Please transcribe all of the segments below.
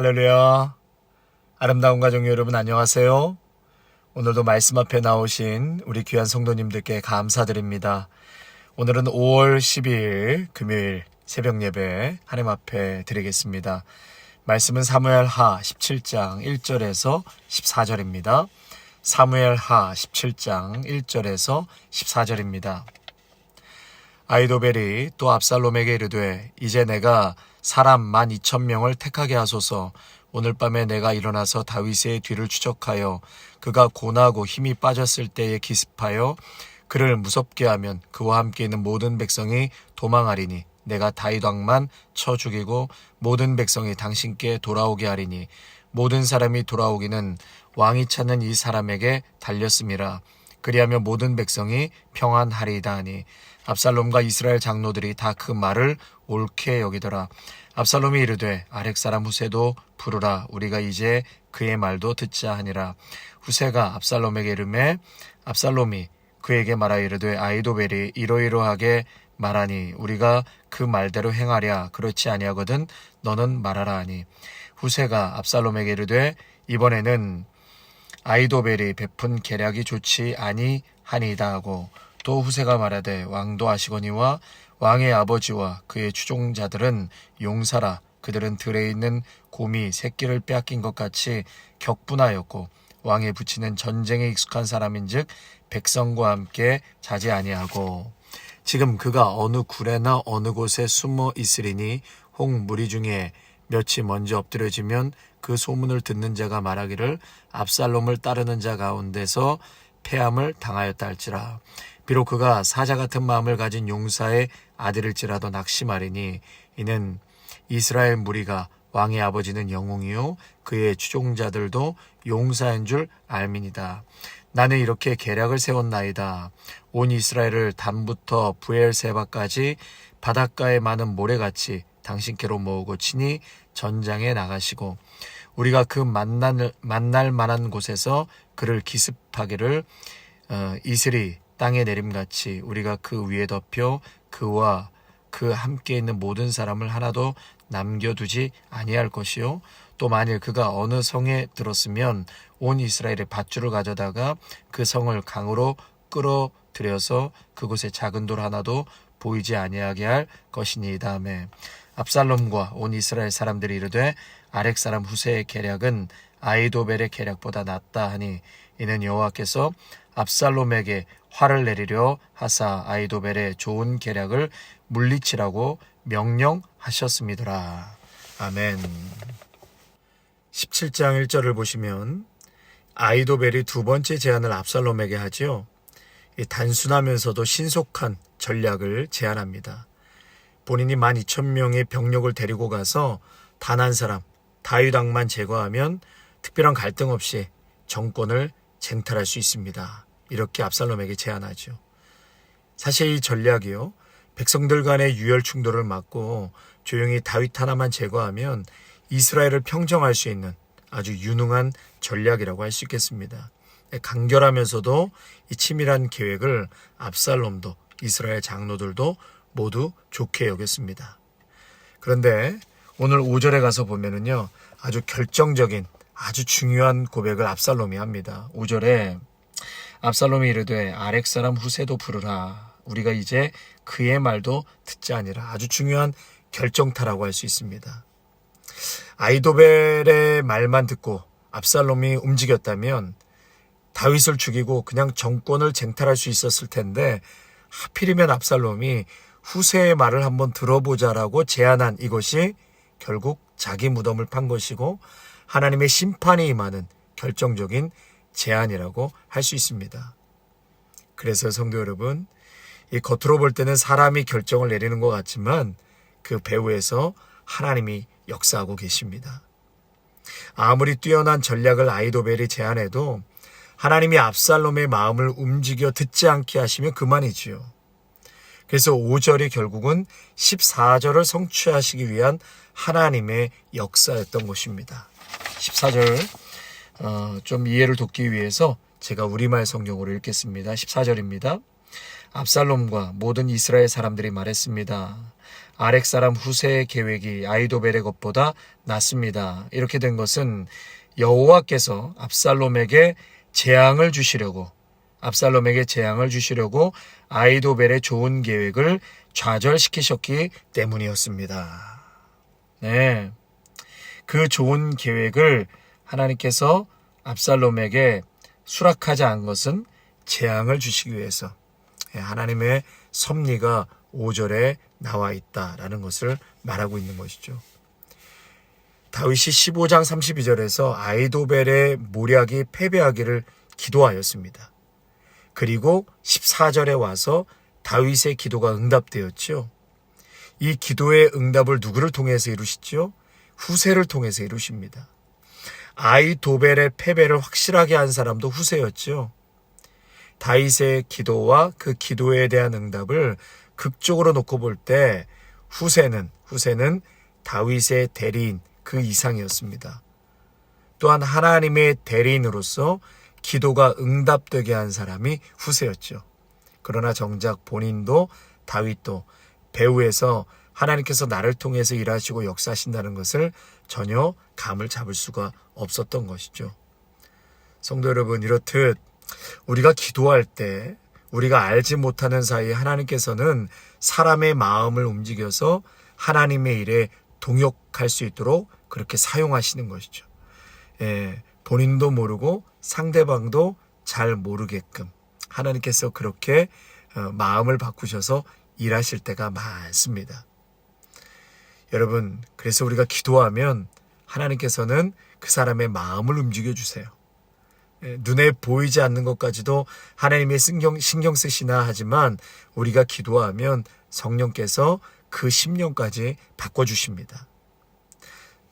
할렐루야. 아름다운 가족 여러분 안녕하세요. 오늘도 말씀 앞에 나오신 우리 귀한 성도님들께 감사드립니다. 오늘은 5월 12일 금요일 새벽 예배 하나님 앞에 드리겠습니다. 말씀은 사무엘하 17장 1절에서 14절입니다. 사무엘하 17장 1절에서 14절입니다. 아히도벨이 또 압살롬에게 이르되 이제 내가 사람 12,000명을 택하게 하소서. 오늘 밤에 내가 일어나서 다윗의 뒤를 추적하여 그가 고나고 힘이 빠졌을 때에 기습하여 그를 무섭게 하면 그와 함께 있는 모든 백성이 도망하리니 내가 다윗 왕만 쳐 죽이고 모든 백성이 당신께 돌아오게 하리니 모든 사람이 돌아오기는 왕이 찾는 이 사람에게 달렸음이라. 그리하면 모든 백성이 평안하리이다 하니 압살롬과 이스라엘 장로들이 다 그 말을 옳게 여기더라. 압살롬이 이르되 아렉 사람 후세도 부르라. 우리가 이제 그의 말도 듣자 하니라. 후세가 압살롬에게 이르매 압살롬이 그에게 말하여 이르되 아히도벨이 이러이러하게 말하니 우리가 그 말대로 행하랴. 그렇지 아니하거든 너는 말하라 하니 후세가 압살롬에게 이르되 이번에는 아히도벨이 베푼 계략이 좋지 아니하니이다 하고 또 후세가 말하되 왕도 아시거니와 왕의 아버지와 그의 추종자들은 용사라. 그들은 들에 있는 곰이 새끼를 빼앗긴 것 같이 격분하였고 왕에 붙이는 전쟁에 익숙한 사람인즉 백성과 함께 자지 아니하고 지금 그가 어느 굴에나 어느 곳에 숨어 있으리니 혹 무리 중에 몇이 먼저 엎드려지면 그 소문을 듣는 자가 말하기를 압살롬을 따르는 자 가운데서 패함을 당하였다 할지라. 비록 그가 사자 같은 마음을 가진 용사의 아들일지라도 낙심하리니 이는 이스라엘 무리가 왕의 아버지는 영웅이요 그의 추종자들도 용사인 줄 알미니다. 나는 이렇게 계략을 세웠나이다. 온 이스라엘을 단부터 부엘세바까지 바닷가에 많은 모래같이 당신께로 모으고 친히 전장에 나가시고 우리가 그 만날 만한 곳에서 그를 기습하기를 이슬이 땅에 내림같이 우리가 그 위에 덮여 그와 그 함께 있는 모든 사람을 하나도 남겨두지 아니할 것이요 또 만일 그가 어느 성에 들었으면 온 이스라엘의 밧줄을 가져다가 그 성을 강으로 끌어들여서 그곳에 작은 돌 하나도 보이지 아니하게 할 것이니이다 하매 압살롬과 온 이스라엘 사람들이 이르되 아렉 사람 후세의 계략은 아히도벨의 계략보다 낫다 하니 이는 여호와께서 압살롬에게 화를 내리려 하사 아히도벨의 좋은 계략을 물리치라고 명령하셨음이더라. 아멘. 17장 1절을 보시면 아히도벨이 두 번째 제안을 압살롬에게 하지요. 단순하면서도 신속한 전략을 제안합니다. 본인이 12,000명의 병력을 데리고 가서 단 한 사람 다윗 왕만 제거하면 특별한 갈등 없이 정권을 쟁탈할 수 있습니다. 이렇게 압살롬에게 제안하죠. 사실 이 전략이요 백성들 간의 유혈 충돌을 막고 조용히 다윗 하나만 제거하면 이스라엘을 평정할 수 있는 아주 유능한 전략이라고 할 수 있겠습니다. 간결하면서도 이 치밀한 계획을 압살롬도 이스라엘 장로들도 모두 좋게 여겼습니다. 그런데 오늘 5절에 가서 보면은요 아주 결정적인 아주 중요한 고백을 압살롬이 합니다. 5절에 압살롬이 이르되 아렉 사람 후세도 부르라. 우리가 이제 그의 말도 듣지 아니라. 아주 중요한 결정타라고 할 수 있습니다. 아히도벨의 말만 듣고 압살롬이 움직였다면 다윗을 죽이고 그냥 정권을 쟁탈할 수 있었을 텐데 하필이면 압살롬이 후세의 말을 한번 들어보자라고 제안한 이것이 결국 자기 무덤을 판 것이고 하나님의 심판이 임하는 결정적인 제안이라고 할 수 있습니다. 그래서 성도 여러분, 이 겉으로 볼 때는 사람이 결정을 내리는 것 같지만 그 배후에서 하나님이 역사하고 계십니다. 아무리 뛰어난 전략을 아히도벨이 제안해도 하나님이 압살롬의 마음을 움직여 듣지 않게 하시면 그만이지요. 그래서 5절이 결국은 14절을 성취하시기 위한 하나님의 역사였던 것입니다. 14절 좀 이해를 돕기 위해서 제가 우리말 성경으로 읽겠습니다. 14절입니다. 압살롬과 모든 이스라엘 사람들이 말했습니다. 아렉 사람 후세의 계획이 아히도벨의 것보다 낫습니다. 이렇게 된 것은 여호와께서 압살롬에게 재앙을 주시려고 아히도벨의 좋은 계획을 좌절시키셨기 때문이었습니다. 네, 그 좋은 계획을 하나님께서 압살롬에게 수락하지 않은 것은 재앙을 주시기 위해서 하나님의 섭리가 5절에 나와 있다라는 것을 말하고 있는 것이죠. 다윗이 15장 32절에서 아히도벨의 모략이 패배하기를 기도하였습니다. 그리고 14절에 와서 다윗의 기도가 응답되었죠. 이 기도의 응답을 누구를 통해서 이루시죠? 후세를 통해서 이루십니다. 아히도벨의 패배를 확실하게 한 사람도 후세였죠. 다윗의 기도와 그 기도에 대한 응답을 극적으로 놓고 볼 때 후세는 다윗의 대리인 그 이상이었습니다. 또한 하나님의 대리인으로서 기도가 응답되게 한 사람이 후세였죠. 그러나 정작 본인도 다윗도 배후에서 하나님께서 나를 통해서 일하시고 역사하신다는 것을 전혀 감을 잡을 수가 없었던 것이죠. 성도 여러분, 이렇듯 우리가 기도할 때 우리가 알지 못하는 사이에 하나님께서는 사람의 마음을 움직여서 하나님의 일에 동역할 수 있도록 그렇게 사용하시는 것이죠. 본인도 모르고 상대방도 잘 모르게끔 하나님께서 그렇게 마음을 바꾸셔서 일하실 때가 많습니다. 여러분, 그래서 우리가 기도하면 하나님께서는 그 사람의 마음을 움직여 주세요. 눈에 보이지 않는 것까지도 하나님의 신경 쓰시나 하지만 우리가 기도하면 성령께서 그 심령까지 바꿔주십니다.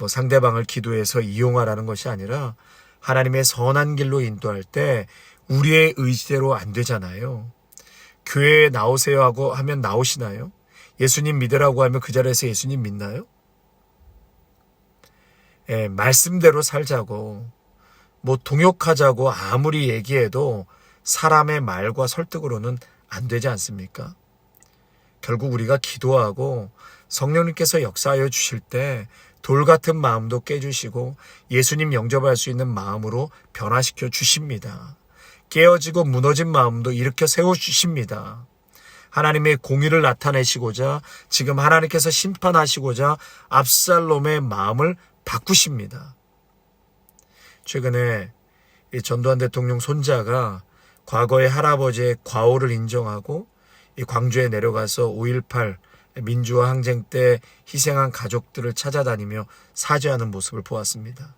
상대방을 기도해서 이용하라는 것이 아니라 하나님의 선한 길로 인도할 때 우리의 의지대로 안 되잖아요. 교회에 나오세요 하고 하면 나오시나요? 예수님 믿으라고 하면 그 자리에서 예수님 믿나요? 말씀대로 살자고 동역하자고 아무리 얘기해도 사람의 말과 설득으로는 안 되지 않습니까? 결국 우리가 기도하고 성령님께서 역사하여 주실 때 돌같은 마음도 깨주시고 예수님 영접할 수 있는 마음으로 변화시켜 주십니다. 깨어지고 무너진 마음도 일으켜 세워주십니다. 하나님의 공의를 나타내시고자 지금 하나님께서 심판하시고자 압살롬의 마음을 바꾸십니다. 최근에 이 전두환 대통령 손자가 과거의 할아버지의 과오를 인정하고 이 광주에 내려가서 5.18 민주화 항쟁 때 희생한 가족들을 찾아다니며 사죄하는 모습을 보았습니다.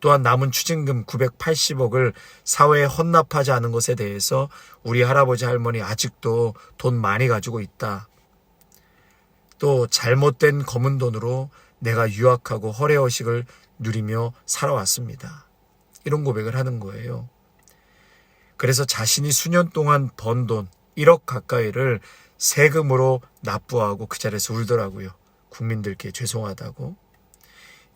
또한 남은 추징금 980억을 사회에 헌납하지 않은 것에 대해서 우리 할아버지 할머니 아직도 돈 많이 가지고 있다. 또 잘못된 검은 돈으로 내가 유학하고 허례허식을 누리며 살아왔습니다. 이런 고백을 하는 거예요. 그래서 자신이 수년 동안 번 돈 1억 가까이를 세금으로 납부하고 그 자리에서 울더라고요. 국민들께 죄송하다고.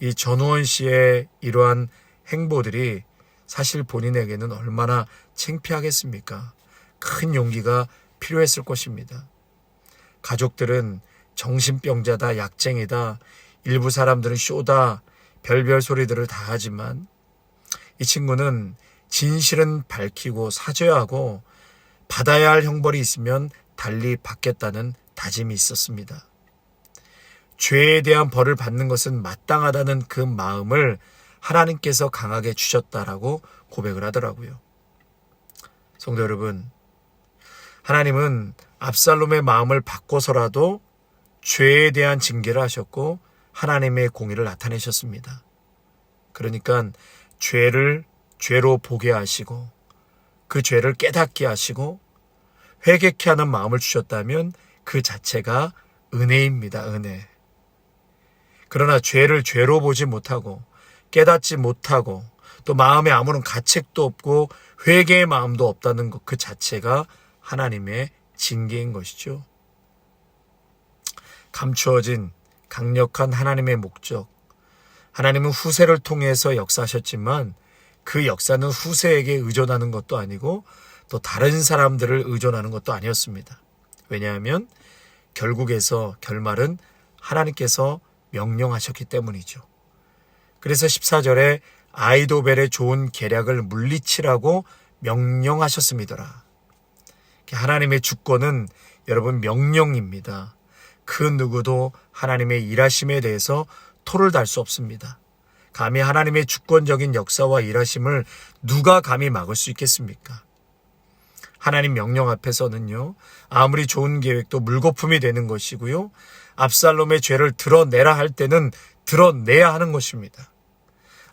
이 전우원 씨의 이러한 행보들이 사실 본인에게는 얼마나 창피하겠습니까? 큰 용기가 필요했을 것입니다. 가족들은 정신병자다, 약쟁이다, 일부 사람들은 쇼다, 별별 소리들을 다 하지만 이 친구는 진실은 밝히고 사죄하고 받아야 할 형벌이 있으면 달리 받겠다는 다짐이 있었습니다. 죄에 대한 벌을 받는 것은 마땅하다는 그 마음을 하나님께서 강하게 주셨다라고 고백을 하더라고요. 성도 여러분, 하나님은 압살롬의 마음을 바꿔서라도 죄에 대한 징계를 하셨고 하나님의 공의를 나타내셨습니다. 그러니까 죄를 죄로 보게 하시고 그 죄를 깨닫게 하시고 회개케 하는 마음을 주셨다면 그 자체가 은혜입니다. 은혜. 그러나 죄를 죄로 보지 못하고 깨닫지 못하고 또 마음에 아무런 가책도 없고 회개의 마음도 없다는 것 그 자체가 하나님의 징계인 것이죠. 감추어진 강력한 하나님의 목적. 하나님은 후세를 통해서 역사하셨지만 그 역사는 후세에게 의존하는 것도 아니고 또 다른 사람들을 의존하는 것도 아니었습니다. 왜냐하면 결말은 하나님께서 명령하셨기 때문이죠. 그래서 14절에 아이도벨의 좋은 계략을 물리치라고 명령하셨음이더라. 하나님의 주권은 여러분 명령입니다. 그 누구도 하나님의 일하심에 대해서 토를 달 수 없습니다. 감히 하나님의 주권적인 역사와 일하심을 누가 감히 막을 수 있겠습니까? 하나님 명령 앞에서는요, 아무리 좋은 계획도 물거품이 되는 것이고요, 압살롬의 죄를 드러내라 할 때는 드러내야 하는 것입니다.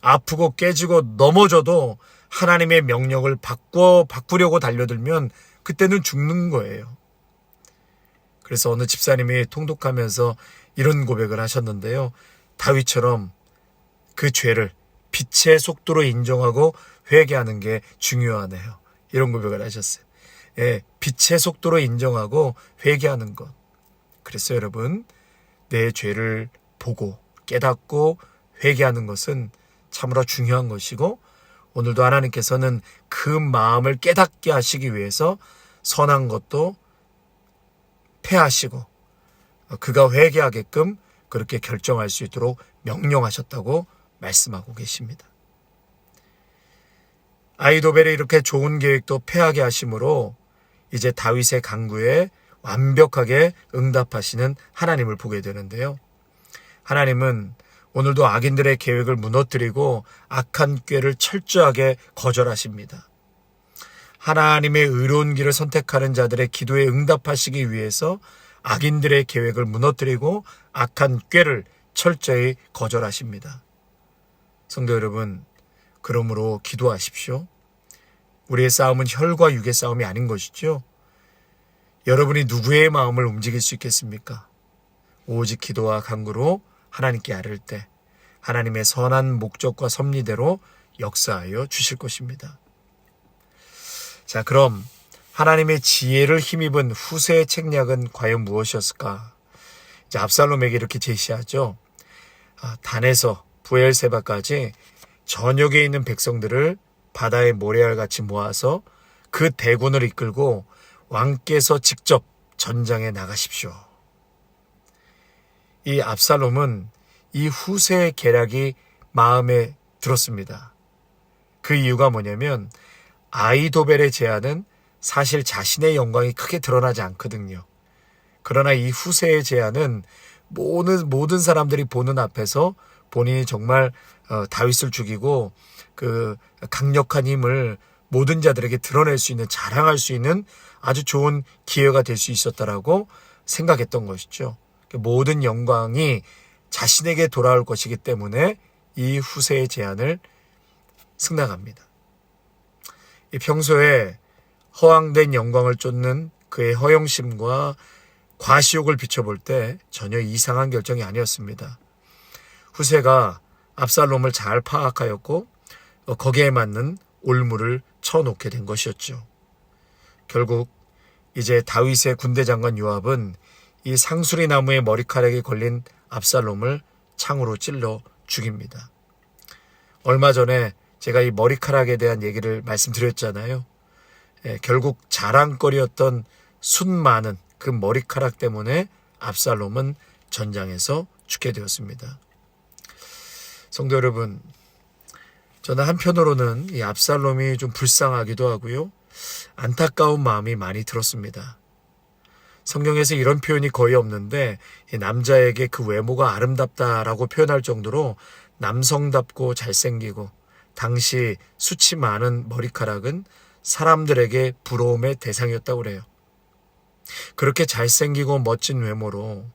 아프고 깨지고 넘어져도 하나님의 명령을 바꾸려고 달려들면 그때는 죽는 거예요. 그래서 어느 집사님이 통독하면서 이런 고백을 하셨는데요. 다윗처럼 그 죄를 빛의 속도로 인정하고 회개하는 게 중요하네요. 이런 고백을 하셨어요. 예, 빛의 속도로 인정하고 회개하는 것. 그래서 여러분, 내 죄를 보고 깨닫고 회개하는 것은 참으로 중요한 것이고, 오늘도 하나님께서는 그 마음을 깨닫게 하시기 위해서 선한 것도 패하시고 그가 회개하게끔 그렇게 결정할 수 있도록 명령하셨다고 말씀하고 계십니다. 아이도벨의 이렇게 좋은 계획도 패하게 하심으로 이제 다윗의 간구에 완벽하게 응답하시는 하나님을 보게 되는데요. 하나님은 오늘도 악인들의 계획을 무너뜨리고 악한 꾀를 철저하게 거절하십니다. 하나님의 의로운 길을 선택하는 자들의 기도에 응답하시기 위해서 악인들의 계획을 무너뜨리고 악한 꾀를 철저히 거절하십니다. 성도 여러분, 그러므로 기도하십시오. 우리의 싸움은 혈과 육의 싸움이 아닌 것이죠. 여러분이 누구의 마음을 움직일 수 있겠습니까? 오직 기도와 간구로 하나님께 아뢰을 때 하나님의 선한 목적과 섭리대로 역사하여 주실 것입니다. 자, 그럼 하나님의 지혜를 힘입은 후세의 책략은 과연 무엇이었을까? 이제 압살롬에게 이렇게 제시하죠. 단에서 부엘세바까지 전역에 있는 백성들을 바다의 모래알같이 모아서 그 대군을 이끌고 왕께서 직접 전장에 나가십시오. 이 압살롬은 이 후세의 계략이 마음에 들었습니다. 그 이유가 뭐냐면 아이도벨의 제안은 사실 자신의 영광이 크게 드러나지 않거든요. 그러나 이 후세의 제안은 모든 사람들이 보는 앞에서 본인이 정말 다윗을 죽이고 그 강력한 힘을 모든 자들에게 드러낼 수 있는, 자랑할 수 있는 아주 좋은 기회가 될 수 있었다라고 생각했던 것이죠. 모든 영광이 자신에게 돌아올 것이기 때문에 이 후세의 제안을 승낙합니다. 평소에 허황된 영광을 쫓는 그의 허영심과 과시욕을 비춰볼 때 전혀 이상한 결정이 아니었습니다. 후세가 압살롬을 잘 파악하였고 거기에 맞는 올무를 쳐놓게 된 것이었죠. 결국 이제 다윗의 군대 장관 요압은 이 상수리 나무의 머리카락에 걸린 압살롬을 창으로 찔러 죽입니다. 얼마 전에 제가 이 머리카락에 대한 얘기를 말씀드렸잖아요. 결국 자랑거리였던 숱 많은 그 머리카락 때문에 압살롬은 전장에서 죽게 되었습니다. 성도 여러분, 저는 한편으로는 이 압살롬이 좀 불쌍하기도 하고요, 안타까운 마음이 많이 들었습니다. 성경에서 이런 표현이 거의 없는데 남자에게 그 외모가 아름답다라고 표현할 정도로 남성답고 잘생기고 당시 숱이 많은 머리카락은 사람들에게 부러움의 대상이었다고 그래요. 그렇게 잘생기고 멋진 외모로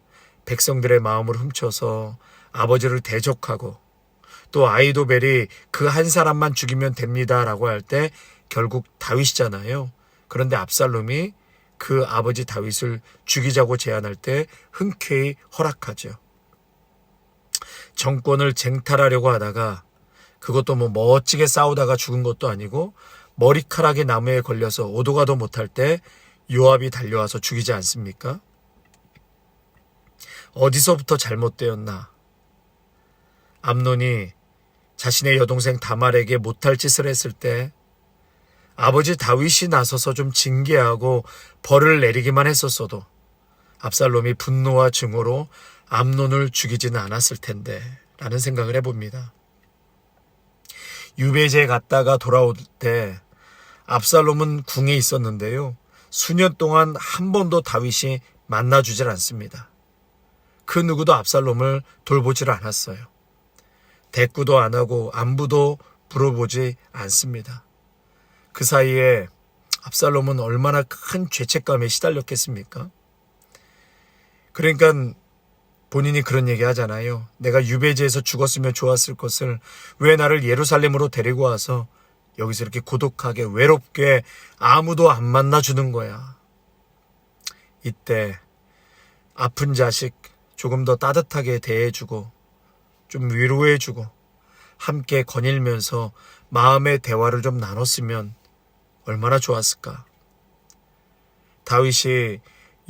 백성들의 마음을 훔쳐서 아버지를 대적하고 또 아이도벨이 그 한 사람만 죽이면 됩니다라고 할 때 결국 다윗이잖아요. 그런데 압살롬이 그 아버지 다윗을 죽이자고 제안할 때 흔쾌히 허락하죠. 정권을 쟁탈하려고 하다가 그것도 멋지게 싸우다가 죽은 것도 아니고 머리카락이 나무에 걸려서 오도 가도 못할 때 요압이 달려와서 죽이지 않습니까? 어디서부터 잘못되었나? 암논이 자신의 여동생 다말에게 못할 짓을 했을 때 아버지 다윗이 나서서 좀 징계하고 벌을 내리기만 했었어도 압살롬이 분노와 증오로 암논을 죽이지는 않았을 텐데 라는 생각을 해봅니다. 유배지에 갔다가 돌아올 때 압살롬은 궁에 있었는데요. 수년 동안 한 번도 다윗이 만나주질 않습니다. 그 누구도 압살롬을 돌보지를 않았어요. 대꾸도 안 하고 안부도 물어보지 않습니다. 그 사이에 압살롬은 얼마나 큰 죄책감에 시달렸겠습니까? 그러니까 본인이 그런 얘기 하잖아요. 내가 유배지에서 죽었으면 좋았을 것을 왜 나를 예루살렘으로 데리고 와서 여기서 이렇게 고독하게 외롭게 아무도 안 만나주는 거야. 이때 아픈 자식 조금 더 따뜻하게 대해주고 좀 위로해주고 함께 거닐면서 마음의 대화를 좀 나눴으면 얼마나 좋았을까. 다윗이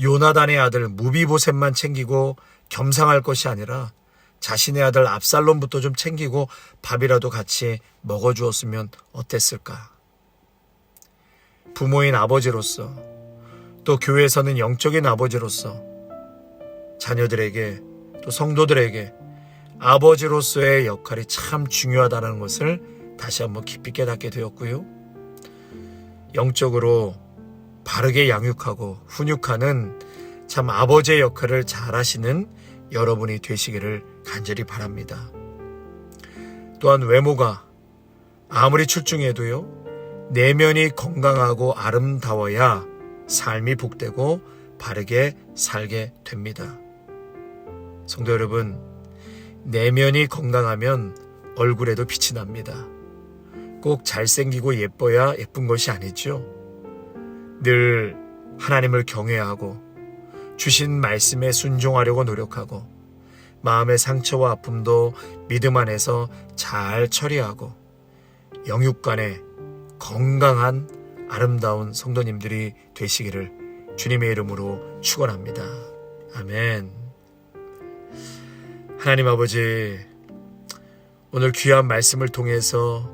요나단의 아들 무비보셋만 챙기고 겸상할 것이 아니라 자신의 아들 압살롬부터 좀 챙기고 밥이라도 같이 먹어주었으면 어땠을까. 부모인 아버지로서 또 교회에서는 영적인 아버지로서 자녀들에게 또 성도들에게 아버지로서의 역할이 참 중요하다는 것을 다시 한번 깊이 깨닫게 되었고요. 영적으로 바르게 양육하고 훈육하는 참 아버지의 역할을 잘 하시는 여러분이 되시기를 간절히 바랍니다. 또한 외모가 아무리 출중해도요, 내면이 건강하고 아름다워야 삶이 복되고 바르게 살게 됩니다. 성도 여러분, 내면이 건강하면 얼굴에도 빛이 납니다. 꼭 잘생기고 예뻐야 예쁜 것이 아니죠. 늘 하나님을 경외하고 주신 말씀에 순종하려고 노력하고 마음의 상처와 아픔도 믿음 안에서 잘 처리하고 영육간에 건강한 아름다운 성도님들이 되시기를 주님의 이름으로 축원합니다. 아멘. 하나님 아버지, 오늘 귀한 말씀을 통해서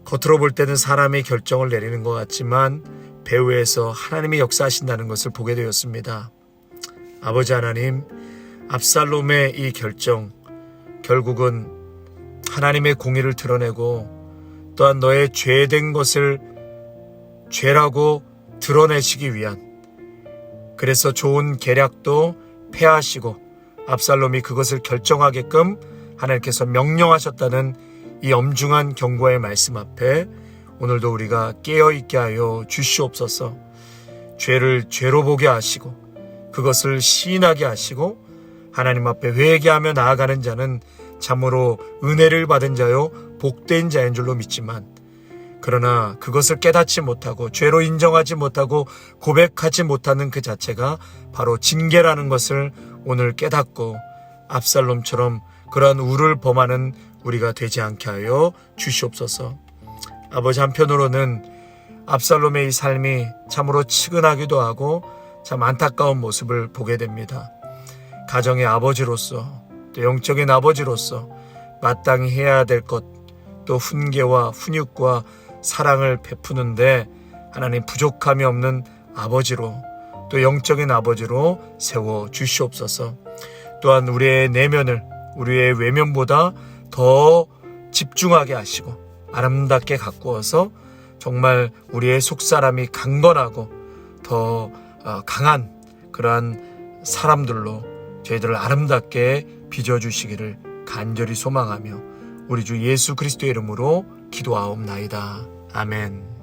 겉으로 볼 때는 사람이 결정을 내리는 것 같지만 배후에서 하나님이 역사하신다는 것을 보게 되었습니다. 아버지 하나님, 압살롬의 이 결정, 결국은 하나님의 공의를 드러내고 또한 너의 죄된 것을 죄라고 드러내시기 위한, 그래서 좋은 계략도 폐하시고 압살롬이 그것을 결정하게끔 하나님께서 명령하셨다는 이 엄중한 경고의 말씀 앞에 오늘도 우리가 깨어있게 하여 주시옵소서. 죄를 죄로 보게 하시고 그것을 시인하게 하시고 하나님 앞에 회개하며 나아가는 자는 참으로 은혜를 받은 자요 복된 자인 줄로 믿지만, 그러나 그것을 깨닫지 못하고 죄로 인정하지 못하고 고백하지 못하는 그 자체가 바로 징계라는 것을 오늘 깨닫고 압살롬처럼 그러한 우를 범하는 우리가 되지 않게 하여 주시옵소서. 아버지, 한편으로는 압살롬의 이 삶이 참으로 측은하기도 하고 참 안타까운 모습을 보게 됩니다. 가정의 아버지로서 또 영적인 아버지로서 마땅히 해야 될 것, 또 훈계와 훈육과 사랑을 베푸는데 하나님 부족함이 없는 아버지로, 또 영적인 아버지로 세워 주시옵소서. 또한 우리의 내면을 우리의 외면보다 더 집중하게 하시고 아름답게 가꾸어서 정말 우리의 속사람이 강건하고 더 강한 그러한 사람들로 저희들을 아름답게 빚어주시기를 간절히 소망하며 우리 주 예수 그리스도의 이름으로 기도하옵나이다. 아멘.